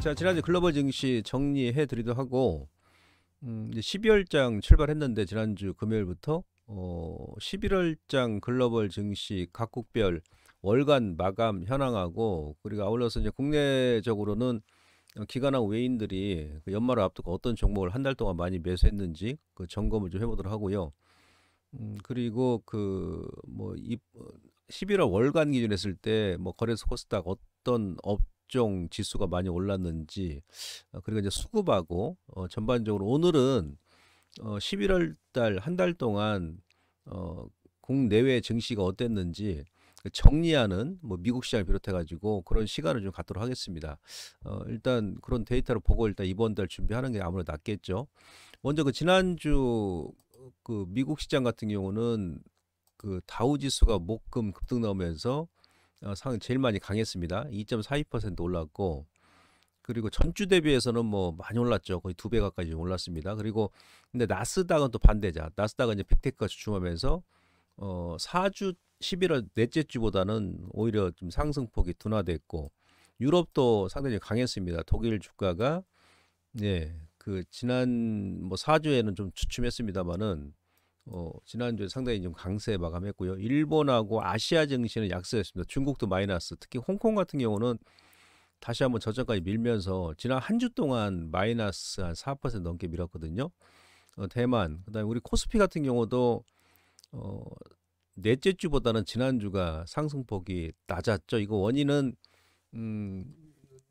자, 지난주 글로벌 증시 정리해 드리도록 하고, 이제 12월장 출발했는데, 지난주 금요일부터, 11월장 글로벌 증시 각국별 월간 마감 현황하고, 그리고 아울러서 이제 국내적으로는 기관하고 외인들이 그 연말을 앞두고 어떤 종목을 한 달 동안 많이 매수했는지 그 점검을 좀 해보도록 하고요. 그리고 11월 월간 기준 했을 때 뭐 거래소 코스닥 어떤 업종 지수가 많이 올랐는지, 그리고 이제 수급하고 전반적으로 오늘은 11월 달 한 달 동안 국내외 증시가 어땠는지 그 정리하는 뭐 미국 시장을 비롯해 가지고 그런 시간을 좀 갖도록 하겠습니다. 일단 그런 데이터를 보고 일단 이번 달 준비하는 게 아무래도 낫겠죠. 먼저 그 지난주 그 미국 시장 같은 경우는 그 다우 지수가 목금 급등 나오면서 상 제일 많이 강했습니다. 2.42% 올랐고, 그리고 전주 대비해서는 뭐 많이 올랐죠. 거의 2배 가까이 올랐습니다. 그리고 근데 나스닥은 또 반대자. 나스닥은 이제 빅테크가 주춤하면서 4주 11월 넷째 주보다는 오히려 좀 상승폭이 둔화됐고, 유럽도 상당히 강했습니다. 독일 주가가 그 지난 뭐 4주에는 좀 주춤했습니다만은 지난주에 상당히 좀 강세 마감했고요. 일본하고 아시아 증시는 약세였습니다. 중국도 마이너스. 특히 홍콩 같은 경우는 다시 한번 저점까지 밀면서 지난 한 주 동안 마이너스 한 4% 넘게 밀었거든요. 대만, 그다음에 우리 코스피 같은 경우도 넷째 주보다는 지난주가 상승폭이 낮았죠. 이거 원인은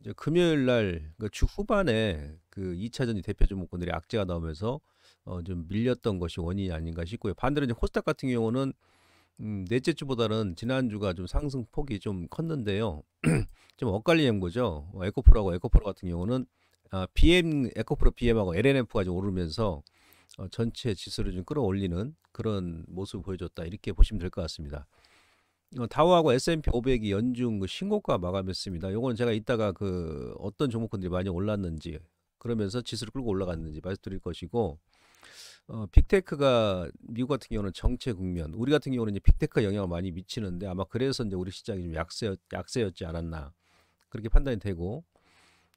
이제 금요일 날 그 주 후반에 그 2차전지 대표 종목군들이 악재가 나오면서 좀 밀렸던 것이 원인이 아닌가 싶고요. 반대로 이제 코스닥 같은 경우는 넷째 주보다는 지난주가 좀 상승폭이 좀 컸는데요. 좀 엇갈리는 거죠. 에코프로하고 에코프로 같은 경우는 에코프로 BM하고 LNF가 좀 오르면서 전체 지수를 좀 끌어올리는 그런 모습을 보여줬다. 이렇게 보시면 될 것 같습니다. 다우하고 S&P 500이 연중 그 신고가 마감했습니다. 요거는 제가 이따가 그 어떤 종목군들이 많이 올랐는지, 그러면서 지수를 끌고 올라갔는지 말씀드릴 것이고, 빅테크가 미국 같은 경우는 정체 국면, 우리 같은 경우는 이제 빅테크 영향을 많이 미치는데 아마 그래서 이제 우리 시장이 좀 약세였지 않았나 그렇게 판단이 되고,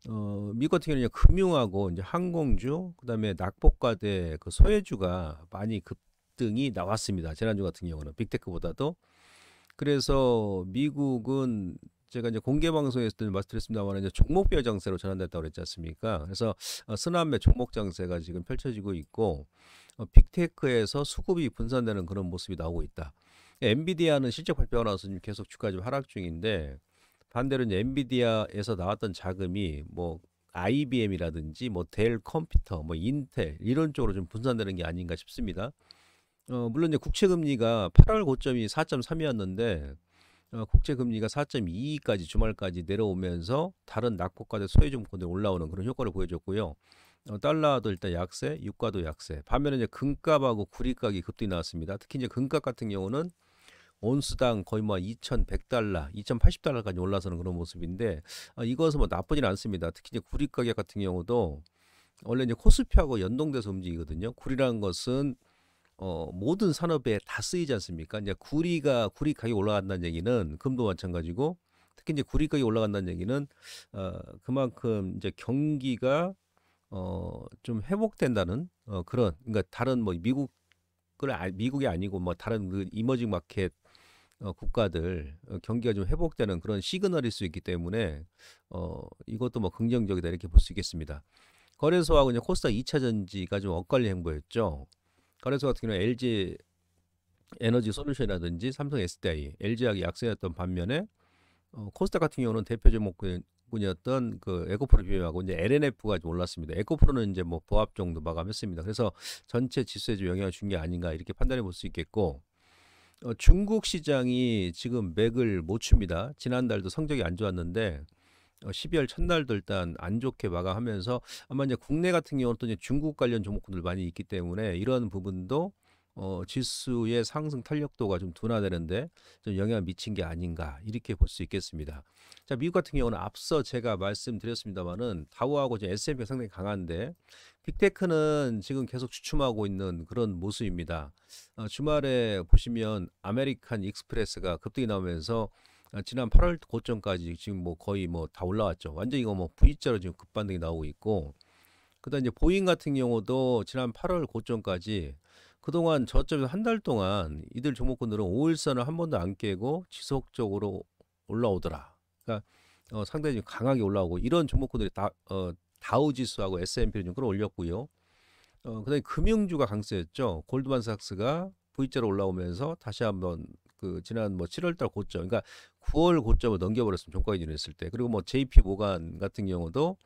미국 같은 경우는 이제 금융하고 이제 항공주, 그다음에 낙폭과대 그 소외주가 많이 급등이 나왔습니다. 지난주 같은 경우는 빅테크보다도. 그래서 미국은 제가 이제 공개 방송에서 말씀드렸습니다만 이제 종목별 장세로 전환됐다고 그랬지 않습니까? 그래서 스나메 종목 장세가 지금 펼쳐지고 있고, 빅테크에서 수급이 분산되는 그런 모습이 나오고 있다. 엔비디아는 실적 발표가 나와서 지금 계속 주가 좀 하락 중인데, 반대로 이제 엔비디아에서 나왔던 자금이 뭐 IBM이라든지 뭐 델 컴퓨터, 뭐 인텔 이런 쪽으로 좀 분산되는 게 아닌가 싶습니다. 물론 이제 국채 금리가 8월 고점이 4.3이었는데 국채 금리가 4.22까지 주말까지 내려오면서 다른 낙폭과대 소외 종목들이 올라오는 그런 효과를 보여줬고요. 달러도 일단 약세, 유가도 약세. 반면에 이제 금값하고 구리값이 급등이 나왔습니다. 특히 이제 금값 같은 경우는 온수당 거의 뭐 2,100달러, 2,080달러까지 올라서는 그런 모습인데, 이것은 뭐 나쁘진 않습니다. 특히 이제 구리 가격 같은 경우도 원래 이제 코스피하고 연동돼서 움직이거든요. 구리라는 것은 모든 산업에 다 쓰이지 않습니까? 이제 구리 가격이 올라간다는 얘기는 금도 마찬가지고, 특히 이제 구리 가격이 올라간다는 얘기는 그만큼 이제 경기가 좀 회복된다는 그런, 그러니까 다른 뭐 미국이 아니고 뭐 다른 그 이머징 마켓 국가들 경기가 좀 회복되는 그런 시그널일 수 있기 때문에 이것도 뭐 긍정적이다 이렇게 볼 수 있겠습니다. 거래소하고 이제 코스닥 2차 전지가 좀 엇갈린 행보였죠. 거래소 같은 경우는 LG 에너지 솔루션이라든지 삼성 SDI, LG하고 약세였던 반면에 코스닥 같은 경우는 대표 종목군이었던 그 에코프로 비교하고 이제 LNF가 좀 올랐습니다. 에코프로는 이제 뭐 보합 정도 마감했습니다. 그래서 전체 지수에 좀 영향을 준 게 아닌가 이렇게 판단해 볼 수 있겠고, 중국 시장이 지금 맥을 못 춥니다. 지난달도 성적이 안 좋았는데 12월 첫날도 일단 안 좋게 마감하면서 아마 이제 국내 같은 경우는 또 이제 중국 관련 종목군들 많이 있기 때문에 이런 부분도 지수의 상승 탄력도가 좀 둔화되는데 좀 영향을 미친 게 아닌가 이렇게 볼 수 있겠습니다. 자, 미국 같은 경우는 앞서 제가 말씀드렸습니다만은 다우하고 이제 S&P가 상당히 강한데 빅테크는 지금 계속 주춤하고 있는 그런 모습입니다. 주말에 보시면 아메리칸 익스프레스가 급등이 나오면서 지난 8월 고점까지 지금 뭐 거의 뭐 다 올라왔죠. 완전 이거 뭐 V자로 지금 급반등이 나오고 있고, 그다음 이제 보잉 같은 경우도 지난 8월 고점까지 그동안 저점에서 한 달 동안 이들 종목군들은 5일선을 한 번도 안 깨고 지속적으로 올라오더라. 그러니까 상당히 좀 강하게 올라오고, 이런 종목군들이 다우 지수하고 S&P를 좀 끌어올렸고요. 그다음에 금융주가 강세였죠. 골드만삭스가 V자로 올라오면서 다시 한번 그 지난 뭐 7월달 고점, 그러니까 9월 고점을 넘겨버렸으면 종가 기준했을 때. 그리고 뭐 JP 모간 같은 경우도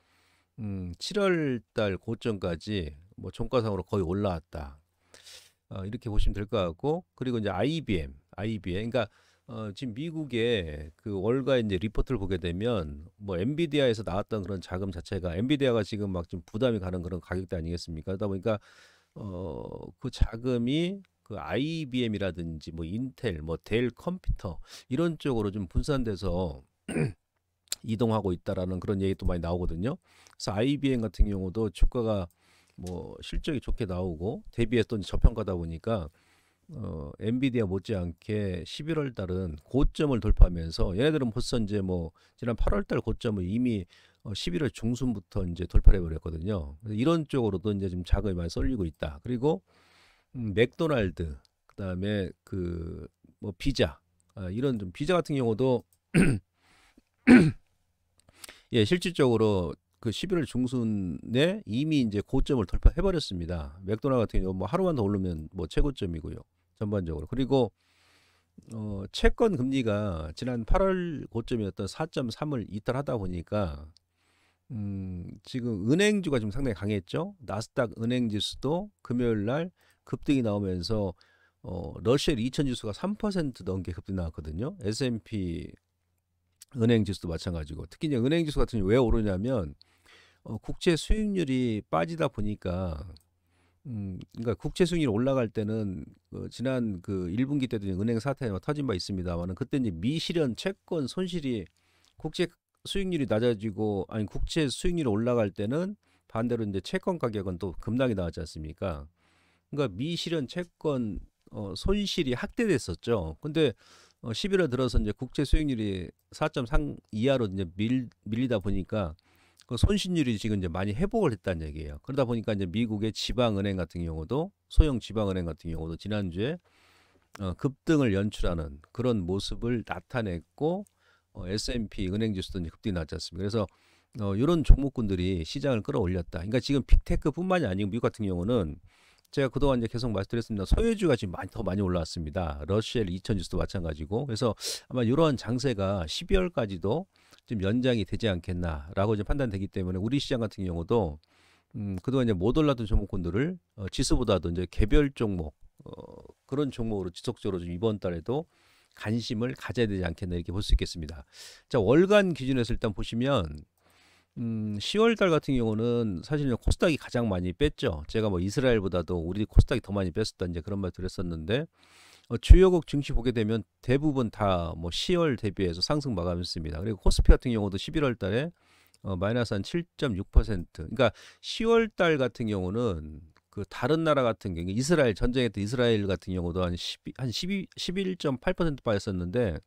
7월달 고점까지 뭐 종가상으로 거의 올라왔다. 이렇게 보시면 될 것 같고, 그리고 이제 IBM, 그러니까 지금 미국의 그 월가 이제 리포트를 보게 되면 뭐 엔비디아에서 나왔던 그런 자금 자체가, 엔비디아가 지금 막 좀 부담이 가는 그런 가격대 아니겠습니까? 그러다 보니까 그 자금이 그 IBM이라든지 뭐 인텔, 뭐 델 컴퓨터 이런 쪽으로 좀 분산돼서 이동하고 있다라는 그런 얘기 도 많이 나오거든요. 그래서 IBM 같은 경우도 주가가 뭐 실적이 좋게 나오고 대비해 또 저평가다 보니까 엔비디아 못지않게 11월 달은 고점을 돌파하면서, 얘네들은 벌써 이제 뭐 지난 8월 달 고점을 이미 11월 중순부터 이제 돌파해 버렸거든요. 이런 쪽으로도 이제 좀 자금이 많이 쏠리고 있다. 그리고 맥도날드, 그다음에 그 뭐 비자, 이런 좀 비자 같은 경우도 예, 실질적으로 그 11월 중순에 이미 이제 고점을 돌파해 버렸습니다. 맥도날드 같은 경우 뭐 하루만 더 오르면 뭐 최고점이고요. 전반적으로. 그리고 채권 금리가 지난 8월 고점이었던 4.3을 이탈하다 보니까 지금 은행주가 좀 상당히 강했죠. 나스닥 은행 지수도 금요일 날 급등이 나오면서 러셀 2000 지수가 3% 넘게 급등 나왔거든요. S&P 은행 지수도 마찬가지고, 특히 이제 은행 지수 같은 경우 왜 오르냐면 국채 수익률이 빠지다 보니까, 그러니까 국채 수익률이 올라갈 때는 지난 그 1분기 때도 은행 사태가 터진 바 있습니다만은, 그때 이제 미실현 채권 손실이, 국채 수익률이 낮아지고 아니 국채 수익률이 올라갈 때는 반대로 이제 채권 가격은 또 급락이 나왔지 않습니까? 그러니까 미실현 채권 손실이 확대됐었죠. 근데 11월 들어서 이제 국채 수익률이 4.3 이하로 이제 밀리다 보니까 그 손실률이 지금 이제 많이 회복을 했다는 얘기예요. 그러다 보니까 이제 미국의 지방은행 같은 경우도, 소형 지방은행 같은 경우도 지난주에 급등을 연출하는 그런 모습을 나타냈고, S&P 은행 지수도 이제 급등이 났지 않습니까? 그래서 이런 종목군들이 시장을 끌어올렸다. 그러니까 지금 빅테크뿐만이 아니고 미국 같은 경우는 제가 그동안 이제 계속 말씀드렸습니다. 소외주가 지금 더 많이 올라왔습니다. 러셀 2000 지수도 마찬가지고. 그래서 아마 이러한 장세가 12월까지도 좀 연장이 되지 않겠나라고 이제 판단되기 때문에, 우리 시장 같은 경우도 그동안 이제 못 올랐던 종목군들을 지수보다도 이제 개별 종목, 그런 종목으로 지속적으로 좀 이번 달에도 관심을 가져야 되지 않겠나, 이렇게 볼 수 있겠습니다. 자, 월간 기준에서 일단 보시면 10월 달 같은 경우는 사실 코스닥이 가장 많이 뺐죠. 제가 뭐 이스라엘보다도 우리 코스닥이 더 많이 뺐었다 이제 그런 말 드렸었는데, 주요국 증시 보게 되면 대부분 다 뭐 10월 대비해서 상승 마감했습니다. 그리고 코스피 같은 경우도 11월 달에 마이너스 한 7.6%. 그러니까 10월 달 같은 경우는 그 다른 나라 같은 경우, 이스라엘 전쟁했던 이스라엘 같은 경우도 한 11.8% 빠졌었는데,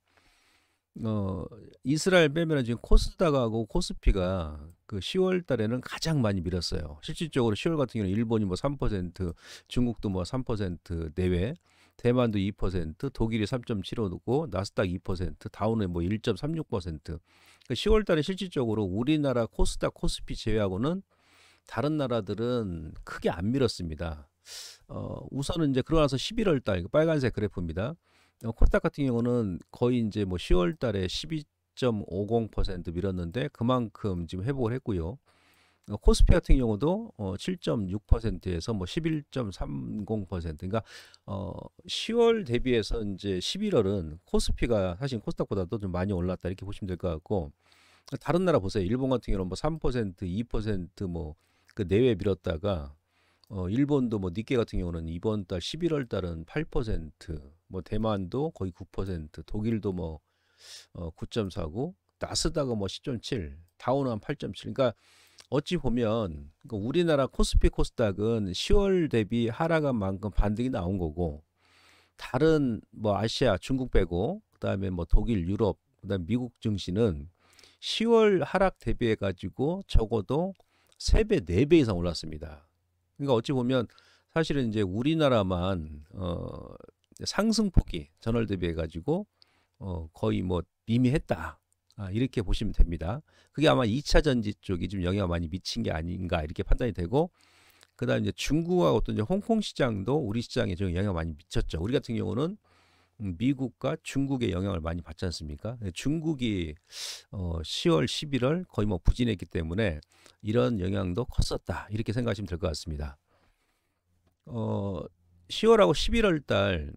이스라엘 빼면 지금 코스닥하고 코스피가 그 10월 달에는 가장 많이 밀었어요. 실질적으로 10월 같은 경우는 일본이 뭐 3%, 중국도 뭐 3% 내외, 대만도 2%, 독일이 3.75고 나스닥 2%, 다우는 뭐 1.36%. 그러니까 10월 달에 실질적으로 우리나라 코스닥, 코스피 제외하고는 다른 나라들은 크게 안 밀었습니다. 우선은 이제 그러고 나서 11월 달, 빨간색 그래프입니다. 코스닥 같은 경우는 거의 이제 뭐 10월 달에 12.50% 밀었는데 그만큼 지금 회복을 했고요. 코스피 같은 경우도 7.6%에서 뭐 11.30%. 그러니까 10월 대비해서 이제 11월은 코스피가 사실 코스닥보다도 좀 많이 올랐다, 이렇게 보시면 될 것 같고, 다른 나라 보세요. 일본 같은 경우는 뭐 3%, 2% 그 내외 밀었다가, 일본도 뭐 니케 같은 경우는 이번 달 11월 달은 8%, 뭐 대만도 거의 9%, 독일도 뭐 9.49, 나스닥은 뭐 10.7, 다우는 한 8.7. 그러니까 어찌 보면 우리나라 코스피 코스닥은 10월 대비 하락한 만큼 반등이 나온 거고, 다른 뭐 아시아, 중국 빼고 그다음에 뭐 독일, 유럽, 그다음 미국 증시는 10월 하락 대비해 가지고 적어도 3배, 4배 이상 올랐습니다. 그러니까 어찌 보면 사실은 이제 우리나라만 상승폭이 전월 대비해 가지고 거의 뭐 미미했다. 이렇게 보시면 됩니다. 그게 아마 2차 전지 쪽이 좀 영향을 많이 미친 게 아닌가 이렇게 판단이 되고, 그다음 이제 중국하고 또 이제 홍콩 시장도 우리 시장에 좀 영향을 많이 미쳤죠. 우리 같은 경우는 미국과 중국의 영향을 많이 받지 않습니까? 중국이 10월, 11월 거의 뭐 부진했기 때문에 이런 영향도 컸었다. 이렇게 생각하시면 될 것 같습니다. 10월하고 11월 달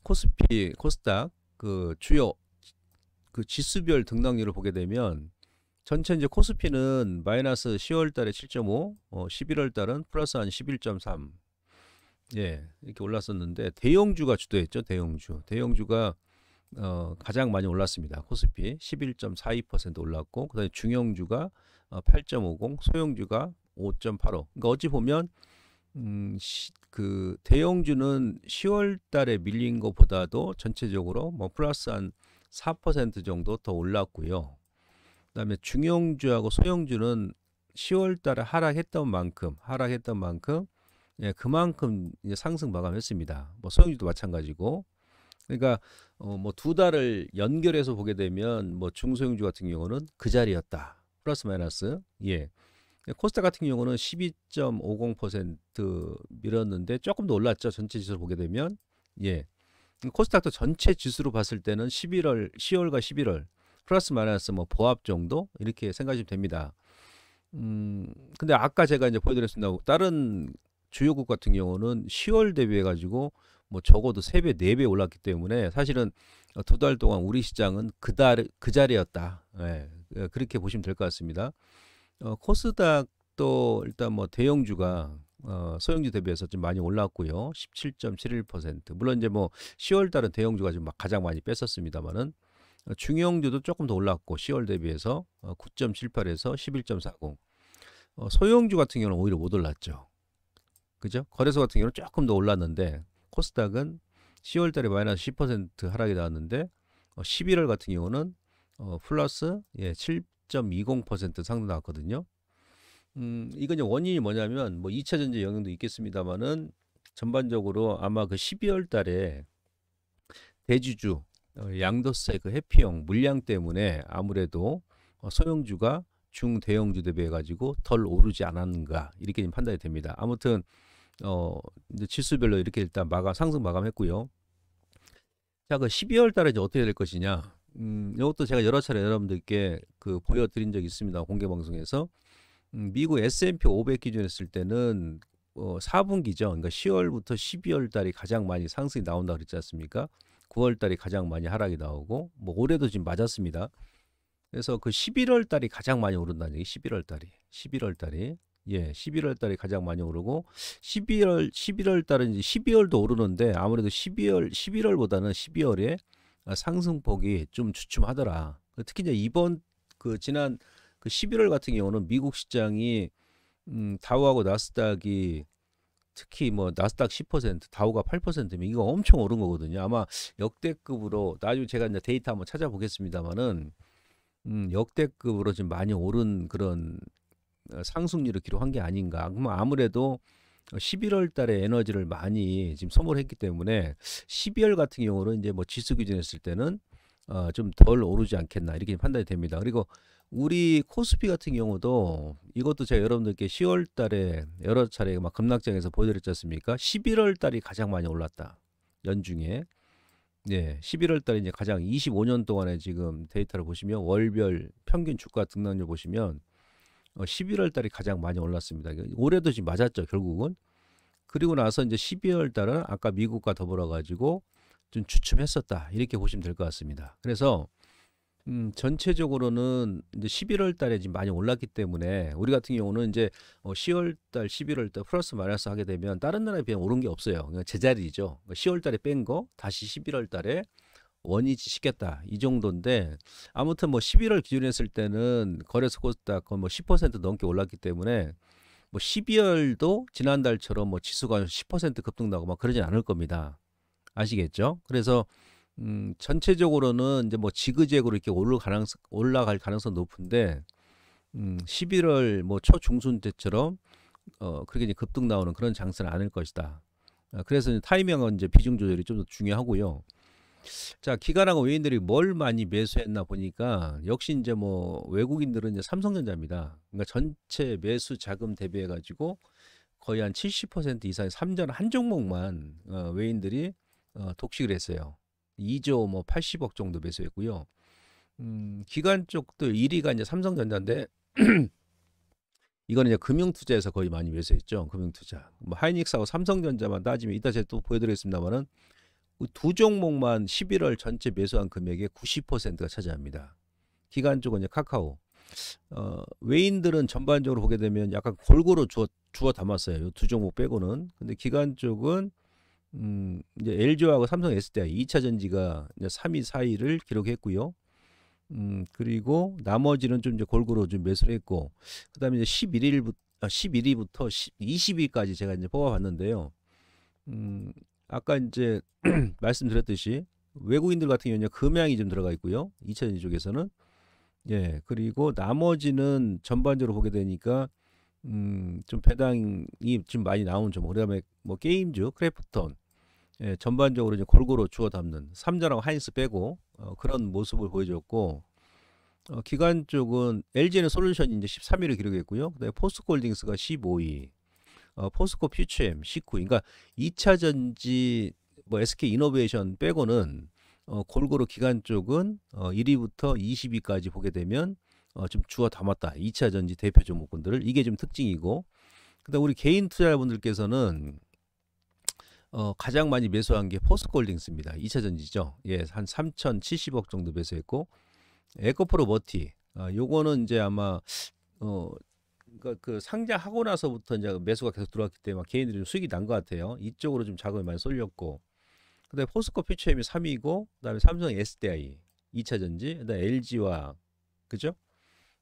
코스피, 코스닥 그 주요 그 지수별 등락률을 보게 되면 전체 이제 코스피는 마이너스 10월 달에 7.5, 11월 달은 플러스 한 11.3. 예, 이렇게 올랐었는데 대형주가 주도했죠. 대형주가 가장 많이 올랐습니다. 코스피 11.42% 올랐고, 그다음에 중형주가 8.50, 소형주가 5.85. 그러니까 어찌 보면 그 대형주는 10월 달에 밀린 것보다도 전체적으로 뭐 플러스 한 4% 정도 더 올랐고요. 그다음에 중형주하고 소형주는 10월 달에 하락했던 만큼 예, 그만큼 이제 상승 마감했습니다. 뭐 소형주도 마찬가지고. 그러니까 뭐 두 달을 연결해서 보게 되면 뭐 중소형주 같은 경우는 그 자리였다. 플러스 마이너스. 예. 코스닥 같은 경우는 12.50% 밀었는데 조금 더 올랐죠. 전체 지수를 보게 되면. 예. 코스닥도 전체 지수로 봤을 때는 10월과 11월 플러스 마이너스 뭐 보합 정도 이렇게 생각하시면 됩니다. 근데 아까 제가 이제 보여드렸습니다. 다른 주요국 같은 경우는 10월 대비해 가지고 뭐 적어도 3배, 4배 올랐기 때문에 사실은 두 달 동안 우리 시장은 그 자리였다. 예, 그렇게 보시면 될 것 같습니다. 코스닥도 일단 뭐 대형주가 소형주 대비해서 좀 많이 올랐고요. 17.71%. 물론 이제 뭐 10월 달은 대형주가 좀 가장 많이 뺐었습니다만은 중형주도 조금 더 올랐고 10월 대비해서 9.78에서 11.40. 소형주 같은 경우는 오히려 못 올랐죠. 그죠? 거래소 같은 경우는 조금 더 올랐는데 코스닥은 10월 달에 마이너스 10% 하락이 나왔는데 11월 같은 경우는 플러스 7.20% 상승 나왔거든요. 이건 이제 원인이 뭐냐면 뭐 2차 전지 영향도 있겠습니다만은 전반적으로 아마 그 12월 달에 대주주 양도세 그 회피형 물량 때문에 아무래도 소형주가 중대형주 대비해 가지고 덜 오르지 않았는가 이렇게 좀 판단이 됩니다. 아무튼 이제 지수별로 이렇게 일단 상승 마감했고요. 자, 그 12월 달에 이제 어떻게 될 것이냐? 이것도 제가 여러 차례 여러분들께 그 보여드린 적이 있습니다. 공개 방송에서. 미국 S&P 500 기준 했을 때는 4분기죠. 그러니까 10월부터 12월 달이 가장 많이 상승이 나온다 그랬지 않습니까? 9월 달이 가장 많이 하락이 나오고 뭐 올해도 지금 맞았습니다. 그래서 그 11월 달이 가장 많이 오른다는 얘기. 11월 달이 예, 11월 달이 가장 많이 오르고 11월 달은 이제 12월도 오르는데 아무래도 11월보다는 12월에 상승폭이 좀 주춤하더라. 특히 이제 이번 그 지난 그 11월 같은 경우는 미국 시장이 다우하고 나스닥이 특히 뭐 나스닥 10%, 다우가 8%면 이거 엄청 오른 거거든요. 아마 역대급으로 나중에 제가 이제 데이터 한번 찾아보겠습니다만은 역대급으로 지금 많이 오른 그런 상승률을 기록한 게 아닌가. 그럼 아무래도 11월 달에 에너지를 많이 지금 소모했기 때문에 12월 같은 경우는 이제 뭐 지수 기준했을 때는 좀 덜 오르지 않겠나 이렇게 판단이 됩니다. 그리고 우리 코스피 같은 경우도 이것도 제가 여러분들께 10월 달에 여러 차례 막 급락장에서 보여드렸지 않습니까? 11월 달이 가장 많이 올랐다. 연중에. 네, 11월 달에 이제 가장 25년 동안에 지금 데이터를 보시면 월별 평균 주가 등락률 보시면 11월 달이 가장 많이 올랐습니다. 올해도 지금 맞았죠, 결국은. 그리고 나서 이제 12월 달은 아까 미국과 더불어 가지고 좀 주춤했었다. 이렇게 보시면 될 것 같습니다. 그래서 전체적으로는 이제 11월 달에 지금 많이 올랐기 때문에 우리 같은 경우는 이제 10월 달, 11월 달 플러스 마이너스 하게 되면 다른 나라에 비해 오른 게 없어요. 그냥 제자리죠. 10월 달에 뺀 거 다시 11월 달에 원위치 시켰다. 이 정도인데 아무튼 뭐 11월 기준 했을 때는 거래소 코스닥 거의 뭐 10% 넘게 올랐기 때문에 뭐 12월도 지난달처럼 뭐 지수가 10% 급등 나고 막 그러진 않을 겁니다. 아시겠죠? 그래서 전체적으로는 이제 뭐 지그재그로 이렇게 올라갈 가능성 높은데 11월 뭐 초중순 때처럼 그렇게 이제 급등 나오는 그런 장세는 아닐 것이다. 그래서 이제 타이밍은 이제 비중 조절이 좀 더 중요하고요. 자, 기관하고 외인들이 뭘 많이 매수했나 보니까 역시 이제 뭐 외국인들은 이제 삼성전자입니다. 그러니까 전체 매수 자금 대비해 가지고 거의 한 70% 이상의 삼전 한 종목만 외인들이 독식을 했어요. 2조 뭐 80억 정도 매수했고요. 기관 쪽도 1위가 이제 삼성전자인데 이거는 이제 금융투자에서 거의 많이 매수했죠. 금융투자. 뭐 하이닉스하고 삼성전자만 따지면 이따 제가 또 보여드리겠습니다만은 두 종목만 11월 전체 매수한 금액의 90%가 차지합니다. 기관 쪽은 이제 카카오. 외인들은 전반적으로 보게 되면 약간 골고루 주워 담았어요. 이 두 종목 빼고는. 근데 기관 쪽은 이제 LG하고 삼성 SDI 2차 전지가 이제 3위, 4위를 기록했고요. 그리고 나머지는 좀 이제 골고루 좀 매수를 했고, 그다음에 이제 11위부터 20위까지 제가 이제 뽑아봤는데요. 아까 이제 말씀드렸듯이 외국인들 같은 경우는 금양이 좀 들어가 있고요. 2차 전지 쪽에서는 예, 그리고 나머지는 전반적으로 보게 되니까 좀 배당이 좀 많이 나온 종목. 그다음에 뭐 게임주, 크래프톤 예, 전반적으로 이제 골고루 주워 담는 삼전하고 하이닉스 빼고 그런 모습을 보여줬고 기관 쪽은 LG는 솔루션이 이제 13위를 기록했고요. 그다음에 포스코홀딩스가 15위, 포스코 퓨처엠 19위. 그러니까 2차 전지 뭐 SK 이노베이션 빼고는 골고루 기관 쪽은 1위부터 20위까지 보게 되면 좀 주워 담았다. 2차 전지 대표 종목군들을 이게 좀 특징이고, 그다음 우리 개인 투자자분들께서는 가장 많이 매수한 게 포스코홀딩스입니다. 2차 전지죠. 예, 한 3,070억 정도 매수했고, 에코프로 머티, 요거는 이제 아마 그러니까 그 상장하고 나서부터 이제 매수가 계속 들어왔기 때문에 개인들이 좀 수익이 난 것 같아요. 이쪽으로 좀 자금이 많이 쏠렸고, 그다음에 포스코 퓨처엠이 3위고, 그다음에 삼성 SDI 2차 전지, 그다음에 LG와 그죠?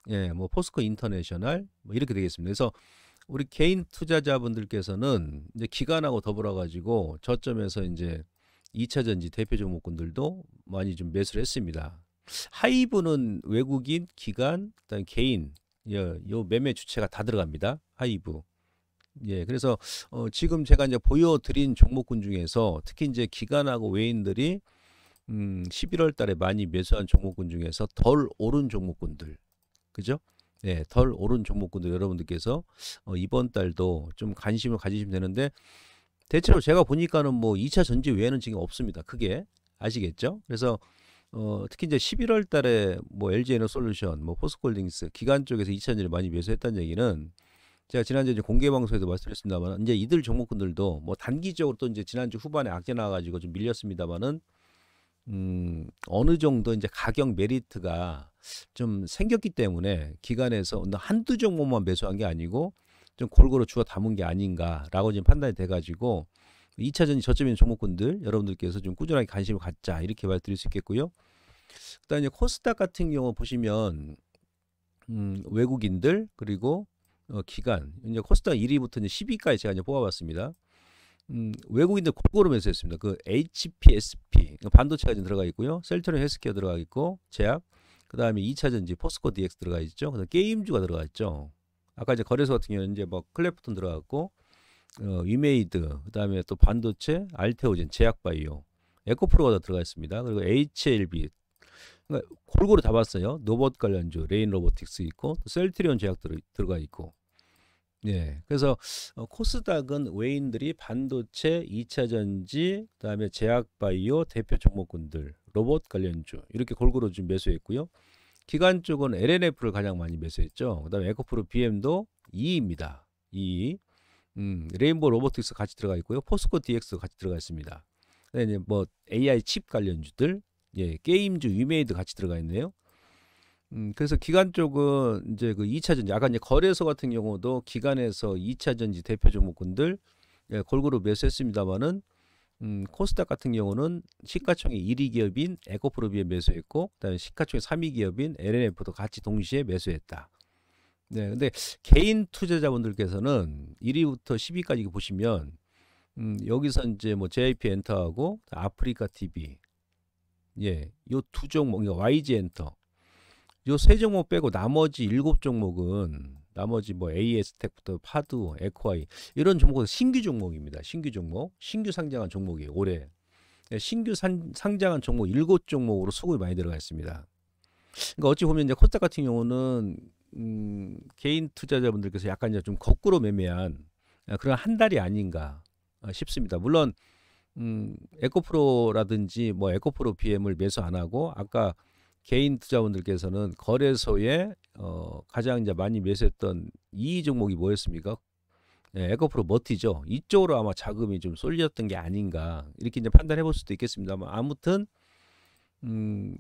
예, 뭐 포스코 인터내셔널 뭐 이렇게 되겠습니다. 그래서 우리 개인 투자자분들께서는 이제 기관하고 더불어 가지고 저점에서 이제 2차 전지 대표 종목군들도 많이 좀 매수를 했습니다. 하이브는 외국인, 기관, 그다음에 개인 요 매매 주체가 다 들어갑니다. 하이브. 예, 그래서 지금 제가 이제 보여드린 종목군 중에서 특히 이제 기관하고 외인들이 11월 달에 많이 매수한 종목군 중에서 덜 오른 종목군들, 그죠? 예, 덜 오른 종목군들 여러분들께서 이번 달도 좀 관심을 가지시면 되는데 대체로 제가 보니까는 뭐 2차 전지 외에는 지금 없습니다. 크게 아시겠죠? 그래서 특히 이제 11월 달에 뭐 LG에너솔루션, 뭐 포스코홀딩스 기관 쪽에서 2차 전지를 많이 매수했다는 얘기는 제가 지난주에 이제 공개 방송에도 말씀드렸습니다만 이제 이들 종목군들도 뭐 단기적으로 또 이제 지난주 후반에 악재 나가지고 좀 밀렸습니다만은 어느 정도 이제 가격 메리트가 좀 생겼기 때문에 기관에서 한두 종목만 매수한 게 아니고 좀 골고루 주워 담은 게 아닌가라고 지금 판단이 돼가지고 2차 전지 저점인 종목군들 여러분들께서 좀 꾸준하게 관심을 갖자 이렇게 말드릴 수 있겠고요. 그다음에 이제 코스닥 같은 경우 보시면 외국인들 그리고 기관 이제 코스닥 1위부터 이제 10위까지 제가 이제 뽑아봤습니다. 외국인들 골고루 매수했습니다. 그 HPSP 반도체가 좀 들어가 있고요. 셀트리온 헬스케어 들어가 있고 제약, 그 다음에 2차 전지 포스코 DX 들어가 있죠. 그다음 게임주가 들어가 있죠. 아까 이제 거래소 같은 경우는 이제 뭐 클래프톤 들어갔고 위메이드, 그 다음에 또 반도체, 알테오젠, 제약바이오, 에코프로가 다 들어가 있습니다. 그리고 HLB 그러니까 골고루 다 봤어요. 로봇 관련주 레인 로보틱스 있고 또 셀트리온 제약 들어가 있고. 예, 그래서 코스닥은 외인들이 반도체, 2차 전지, 그다음에 제약바이오 대표 종목군들, 로봇 관련주 이렇게 골고루 좀 매수했고요. 기관 쪽은 LNF를 가장 많이 매수했죠. 그다음에 에코프로 BM도 2위입니다. 2위. 레인보우 로보틱스 같이 들어가 있고요. 포스코 DX 같이 들어가 있습니다. 그다음에 뭐 AI 칩 관련주들, 예, 게임주 위메이드 같이 들어가 있네요. 그래서 기관 쪽은 이제 그 2차 전지, 아까 이제 거래소 같은 경우도 기관에서 2차 전지 대표 종목군들 예, 골고루 매수했습니다만은 코스닥 같은 경우는 시가총액 1위 기업인 에코프로비에 매수했고, 그다음에 시가총액 3위 기업인 LNF도 같이 동시에 매수했다. 네, 근데 개인 투자자분들께서는 1위부터 10위까지 보시면 여기서 이제 뭐 JP 엔터하고 아프리카 TV 예, 요 두 종목, 이거 YG 엔터, 요 세 종목 빼고 나머지 일곱 종목은 나머지 뭐 AS텍부터 파두, 에코아이 이런 종목은 신규 종목입니다. 신규 종목, 신규 상장한 종목이에요. 올해 신규 상장한 종목 일곱 종목으로 수급이 많이 들어가 있습니다. 그러니까 어찌 보면 이제 코스닥 같은 경우는 개인 투자자분들께서 약간 이제 좀 거꾸로 매매한 그런 한 달이 아닌가 싶습니다. 물론 에코프로라든지 뭐 에코프로 BM을 매수 안 하고 아까 개인 투자분들께서는 거래소에 가장 이제 많이 매수했던 이 종목이 뭐였습니까? 예, 에코프로 머티죠. 이쪽으로 아마 자금이 좀 쏠렸던 게 아닌가 이렇게 이제 판단해 볼 수도 있겠습니다만 아무튼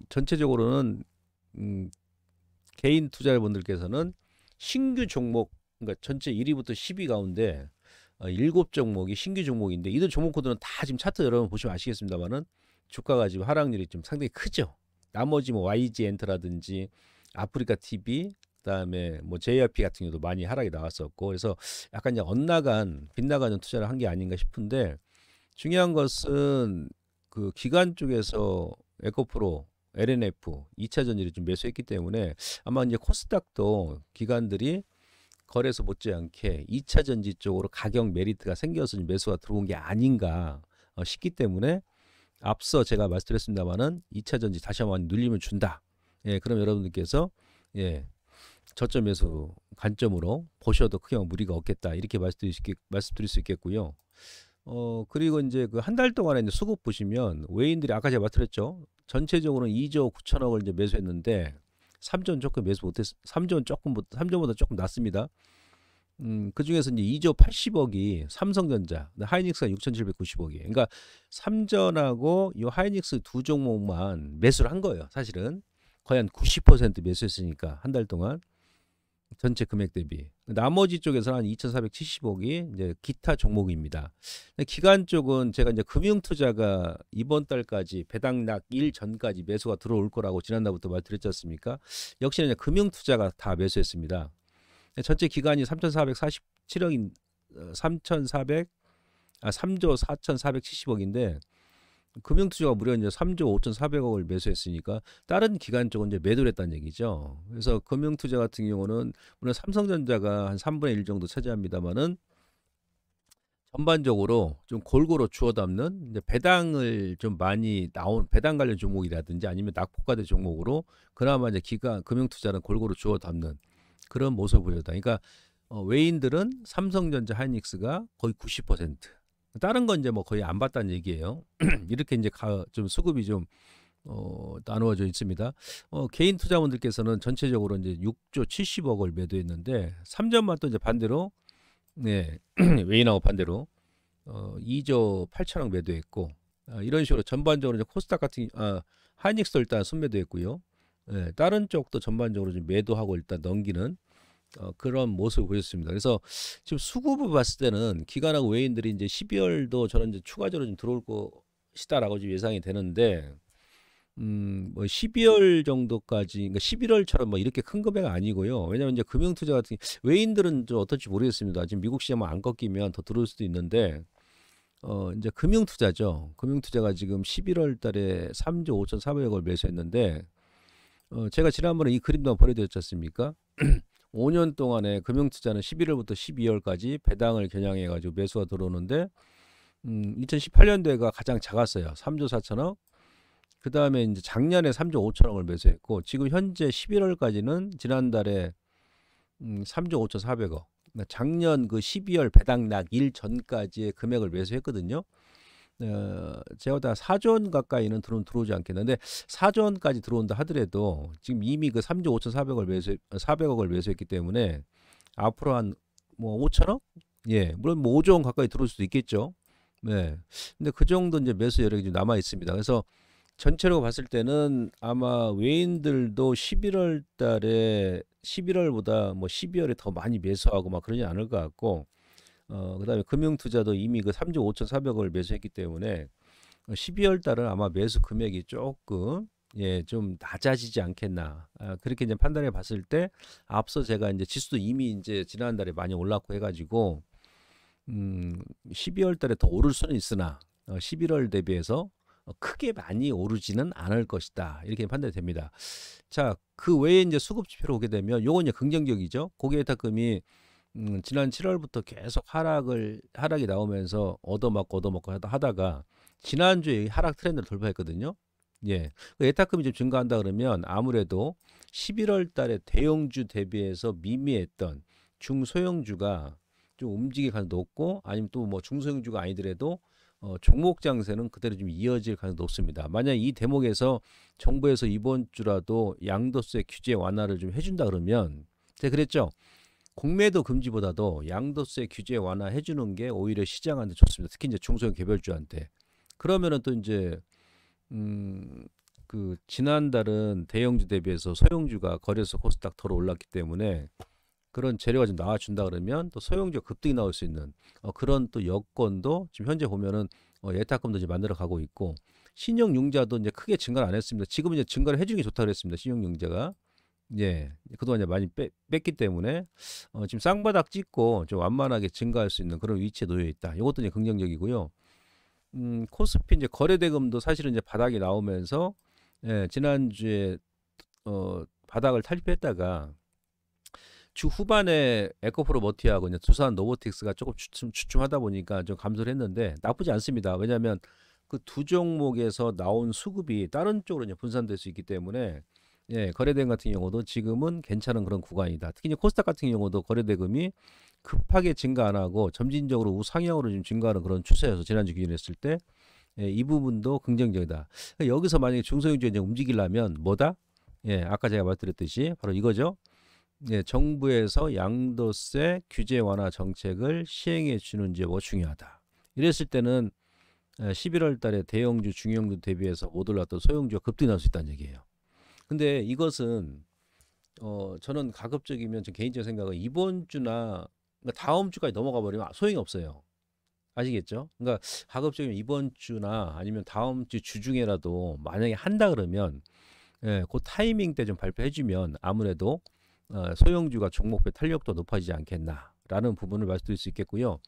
전체적으로는 개인 투자자분들께서는 신규 종목, 그러니까 전체 1위부터 10위 가운데 7종목이 신규 종목인데 이들 종목 코드는 다 지금 차트 여러분 보시면 아시겠습니다만은 주가가 지금 하락률이 좀 상당히 크죠. 나머지 뭐 YG 엔터라든지 아프리카 TV 그다음에 뭐 JYP 같은 경우도 많이 하락이 나왔었고 그래서 약간 이제 빗나가는 투자를 한 게 아닌가 싶은데 중요한 것은 그 기관 쪽에서 에코프로 LNF 2차 전지를 좀 매수했기 때문에 아마 이제 코스닥도 기관들이 거래소 못지않게 2차 전지 쪽으로 가격 메리트가 생겨서 매수가 들어온 게 아닌가 싶기 때문에 앞서 제가 말씀드렸습니다만은 2차 전지 다시 한번 눌리면 준다. 예, 그럼 여러분들께서 예, 저점 매수 관점으로 보셔도 크게 무리가 없겠다. 이렇게 말씀드릴 수 있겠고요. 그리고 이제 그 한 달 동안에 이제 수급 보시면 외인들이 아까 제가 말씀드렸죠. 전체적으로는 2조 9천억을 이제 매수했는데 3조는 조금 매수 못했. 3조보다 조금 낮습니다. 그 중에서 이제 2조 80억이 삼성전자, 하이닉스가 6,790억이에요. 그러니까 삼전하고 이 하이닉스 두 종목만 매수를 한 거예요. 사실은 거의 한 90% 매수했으니까 한 달 동안 전체 금액 대비. 나머지 쪽에서는 한 2,470억이 이제 기타 종목입니다. 기간 쪽은 제가 이제 금융투자가 이번 달까지 배당락 일 전까지 매수가 들어올 거라고 지난달부터 말드렸지 않습니까? 역시나 이제 금융투자가 다 매수했습니다. 전체 기간이 3,447억인 3조 4,470억인데 금융투자가 무려 이제 3조 5,400억을 매수했으니까 다른 기관 쪽은 이제 매도를 했다는 얘기죠. 그래서 금융투자 같은 경우는 물론 삼성전자가 한 3분의 1 정도 차지합니다만은 전반적으로 좀 골고루 주워 담는 이제 배당을 좀 많이 나온 배당 관련 종목이라든지 아니면 낙폭과대 종목으로 그나마 이제 금융투자는 골고루 주워 담는 그런 모습을 보였다. 그러니까 외인들은 삼성전자, 하이닉스가 거의 90%. 다른 건 이제 뭐 거의 안 봤다는 얘기예요. 이렇게 이제 좀 수급이 좀 나누어져 있습니다. 개인 투자분들께서는 전체적으로 이제 6조 70억을 매도했는데 3전만 또 이제 반대로 네 외인하고 반대로 2조 8천억 매도했고 이런 식으로 전반적으로 이제 코스닥 같은 하이닉스도 일단 순매도했고요. 네, 다른 쪽도 전반적으로 좀 매도하고 일단 넘기는 그런 모습을 보였습니다. 그래서 지금 수급을 봤을 때는 기관하고 외인들이 이제 12월도 저는 이제 추가적으로 좀 들어올 것이다라고 좀 예상이 되는데, 뭐 12월 정도까지, 그러니까 11월처럼 뭐 이렇게 큰 금액은 아니고요. 왜냐하면 이제 금융투자 같은 외인들은 좀 어떨지 모르겠습니다. 지금 미국 시장만 안 꺾이면 더 들어올 수도 있는데, 이제 금융투자죠. 금융투자가 지금 11월 달에 3조 5,400억을 매수했는데, 제가 지난번에 이 그림도 한번 보내드렸지 않습니까? 5년 동안에 금융투자는 11월부터 12월까지 배당을 겨냥해가지고 매수가 들어오는데 2018년도에가 가장 작았어요. 3조 4천억. 그 다음에 이제 작년에 3조 5천억을 매수했고 지금 현재 11월까지는 지난달에 3조 5,400억. 작년 그 12월 배당락 일 전까지의 금액을 매수했거든요. 제가 다 4조 원 가까이는 들어오지 않겠는데 4조 원까지 들어온다 하더라도 지금 이미 그 3조 400억을 매수했기 때문에 앞으로 한 뭐 5천억? 예, 물론 뭐 5조 원 가까이 들어올 수도 있겠죠. 네. 근데 그 정도 이제 매수 여력이 좀 남아 있습니다. 그래서 전체로 봤을 때는 아마 외인들도 11월 달에 11월보다 뭐 12월에 더 많이 매수하고 막 그러지 않을 것 같고 그다음에 금융투자도 이미 그 3조 5,400억을 매수했기 때문에 12월 달은 아마 매수 금액이 조금 좀 낮아지지 않겠나. 그렇게 이제 판단해 봤을 때 앞서 제가 이제 지수도 이미 이제 지난달에 많이 올랐고 해가지고 12월 달에 더 오를 수는 있으나 11월 대비해서 크게 많이 오르지는 않을 것이다. 이렇게 판단이 됩니다. 자, 그 외에 이제 수급 지표로 오게 되면 요건 이제 긍정적이죠. 고객예탁금이 지난 7월부터 계속 하락이 나오면서 얻어맞고 하다가 지난주에 하락 트렌드를 돌파했거든요. 예. 그 예탁금이 좀 증가한다 그러면 아무래도 11월 달에 대형주 대비해서 미미했던 중소형주가 좀 움직일 가능성이 높고, 아니면 또 뭐 중소형주가 아니더라도 종목 장세는 그대로 좀 이어질 가능성이 높습니다. 만약 이 대목에서 정부에서 이번 주라도 양도세 규제 완화를 좀 해준다 그러면, 제가 그랬죠. 공매도 금지보다도 양도세 규제 완화해 주는 게 오히려 시장한테 좋습니다. 특히 이제 중소형 개별주한테. 그러면은 또 이제 그 지난달은 대형주 대비해서 소형주가 거래소 코스닥 덜 올랐기 때문에 그런 재료가 좀 나와준다 그러면 또 소형주가 급등이 나올 수 있는 그런 또 여건도 지금 현재 보면은 예탁금도 이제 만들어 가고 있고, 신용융자도 이제 크게 증가를 안 했습니다. 지금 이제 증가를 해주는 게 좋다 그랬습니다. 신용융자가. 예, 그동안 이제 많이 뺐기 때문에 지금 쌍바닥 찍고 좀 완만하게 증가할 수 있는 그런 위치에 놓여 있다. 이것도 이제 긍정적이고요. 코스피 이제 거래대금도 사실은 이제 바닥이 나오면서, 예, 지난주에 바닥을 탈피했다가 주 후반에 에코프로 머티하고 이제 두산 노보틱스가 조금 주춤하다 보니까 좀 감소를 했는데 나쁘지 않습니다. 왜냐하면 그 두 종목에서 나온 수급이 다른 쪽으로 이제 분산될 수 있기 때문에, 예, 거래대금 같은 경우도 지금은 괜찮은 그런 구간이다. 특히 이제 코스닥 같은 경우도 거래대금이 급하게 증가 안 하고 점진적으로 우상향으로 좀 증가하는 그런 추세여서 지난주 기준했을 때, 예, 이 부분도 긍정적이다. 여기서 만약에 중소형주가 이제 움직이려면 뭐다? 예, 아까 제가 말씀드렸듯이 바로 이거죠. 예, 정부에서 양도세 규제 완화 정책을 시행해 주는 게 뭐 중요하다. 이랬을 때는 11월 달에 대형주, 중형주 대비해서 못 올랐던 소형주가 급등이 날 수 있다는 얘기예요. 근데 이것은 저는 가급적이면 제 개인적 생각은 이번 주나 그러니까 다음 주까지 넘어가 버리면 소용이 없어요. 아시겠죠? 그러니까 가급적이면 이번 주나 아니면 다음 주 주중에라도 만약에 한다 그러면, 예, 그 타이밍 때 좀 발표해주면 아무래도 소형주가 종목별 탄력도 높아지지 않겠나라는 부분을 말씀드릴 수 있겠고요.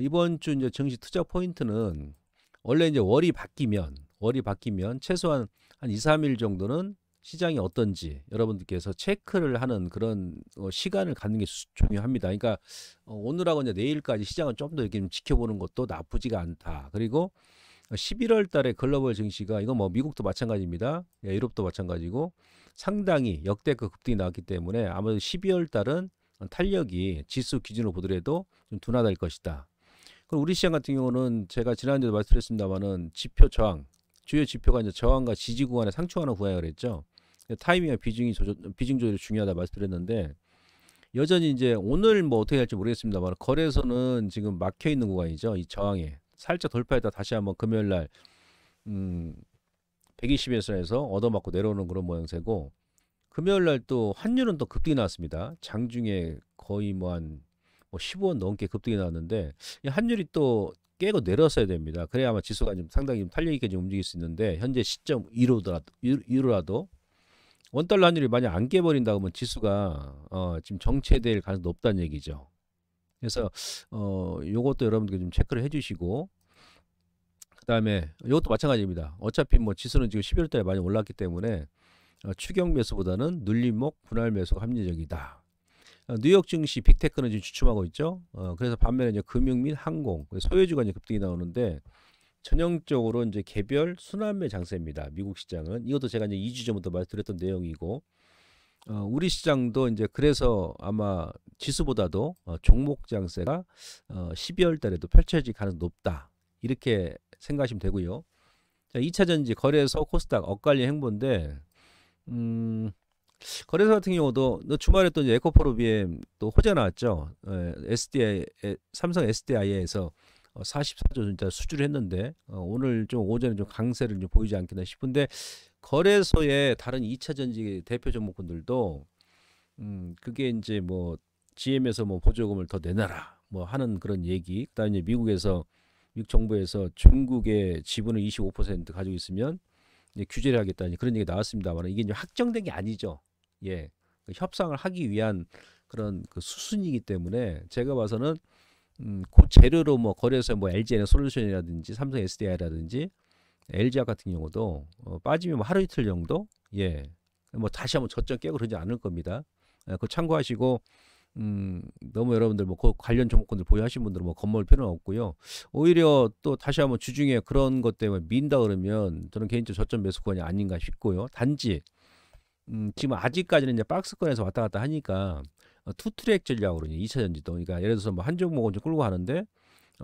이번 주 이제 증시 투자 포인트는 원래 이제 월이 바뀌면 최소한 한 2, 3일 정도는 시장이 어떤지 여러분들께서 체크를 하는 그런 시간을 갖는 게 중요합니다. 그러니까 오늘하고 이제 내일까지 시장을 좀 더 이렇게 지켜보는 것도 나쁘지가 않다. 그리고 11월 달에 글로벌 증시가, 이건 뭐 미국도 마찬가지입니다. 예, 유럽도 마찬가지고 상당히 역대급 급등이 나왔기 때문에 아무래도 12월 달은 탄력이 지수 기준으로 보더라도 좀 둔화될 것이다. 그럼 우리 시장 같은 경우는 제가 지난주에도 말씀드렸습니다만은 지표 저항, 주요 지표가 이제 저항과 지지 구간에 상충하는 구간이라고 그랬죠. 타이밍과 비중 조절이 중요하다 말씀드렸는데, 여전히 이제 오늘 뭐 어떻게 할지 모르겠습니다만 거래소는 지금 막혀 있는 구간이죠. 이 저항에 살짝 돌파했다 다시 한번 금요일 날 120에서 얻어맞고 내려오는 그런 모양새고, 금요일 날 또 환율은 또 급등이 나왔습니다. 장중에 거의 뭐 15원 넘게 급등이 나왔는데, 이 환율이 또 깨고 내렸어야 됩니다. 그래야 아마 지수가 좀 상당히 좀 탄력 있게 좀 움직일 수 있는데, 현재 시점 2로라도 원달러 환율이 만약 안 깨버린다 그러면 지수가 지금 정체될 가능성이 높다는 얘기죠. 그래서 요것도 여러분들 좀 체크를 해주시고, 그다음에 이것도 마찬가지입니다. 어차피 뭐 지수는 지금 11월 달에 많이 올랐기 때문에 추격 매수보다는 눌림목 분할 매수가 합리적이다. 뉴욕 증시 빅테크는 지금 주춤하고 있죠. 그래서 반면에 이제 금융 및 항공, 소외주가 이제 급등이 나오는데, 전형적으로 이제 개별 순환매 장세입니다. 미국 시장은 이것도 제가 이제 2주 전부터 말씀드렸던 내용이고, 우리 시장도 이제 그래서 아마 지수보다도 종목 장세가 12월 달에도 펼쳐질 가능성이 높다. 이렇게 생각하시면 되고요. 자, 2차 전지 거래소 코스닥 엇갈린 행보인데, 거래소 같은 경우도 주말에 또 이제 에코프로 BM 또 호재 나왔죠. SDI, 삼성 SDI에서 44조 진짜 수주를 했는데, 오늘 좀 오전에 좀 강세를 좀 보이지 않겠나 싶은데, 거래소의 다른 2차 전지 대표 종목군들도 그게 이제 뭐 GM에서 뭐 보조금을 더 내놔라 뭐 하는 그런 얘기, 그다음에 이제 미국 정부에서 중국의 지분을 25% 가지고 있으면 이제 규제를 하겠다는 그런 얘기 나왔습니다만, 이게 이제 확정된 게 아니죠. 예, 그 협상을 하기 위한 그런 그 수순이기 때문에 제가 봐서는 그 재료로 뭐 거래소 뭐 LG에너솔루션이라든지 삼성 SDI라든지 LG화 같은 경우도 빠지면 뭐 하루 이틀 정도 예. 뭐 다시 한번 저점 깨고 그러지 않을 겁니다. 그거 참고하시고 너무 여러분들 뭐 그 관련 종목군들 보유하신 분들은 뭐 겁먹을 필요는 없고요. 오히려 또 다시 한번 주중에 그런 것 때문에 민다 그러면 저는 개인적으로 저점 매수 구간이 아닌가 싶고요. 단지 지금 아직까지는 이제 박스권에서 왔다 갔다 하니까 투트랙 전략으로 이제 2차 전지도 그러니까 예를 들어서 뭐 한 종목은 좀 끌고 가는데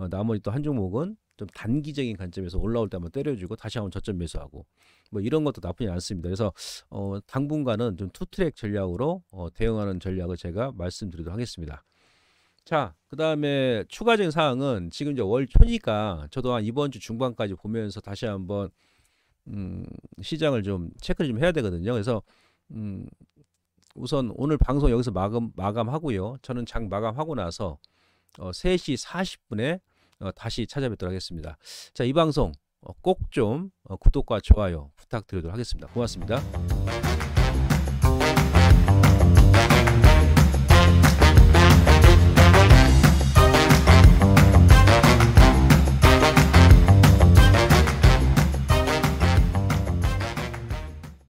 나머지 또 한 종목은 좀 단기적인 관점에서 올라올 때 한번 때려주고 다시 한번 저점 매수하고 뭐 이런 것도 나쁘지 않습니다. 그래서 당분간은 좀 투트랙 전략으로 대응하는 전략을 제가 말씀드리도록 하겠습니다. 자, 그 다음에 추가적인 사항은 지금 이제 월 초니까 저도 한 이번 주 중반까지 보면서 다시 한번 시장을 좀 체크를 좀 해야 되거든요. 그래서 우선 오늘 방송 여기서 마감하고요. 저는 장 마감하고 나서 3시 40분에 다시 찾아뵙도록 하겠습니다. 자, 이 방송 꼭 좀 구독과 좋아요 부탁드리도록 하겠습니다. 고맙습니다.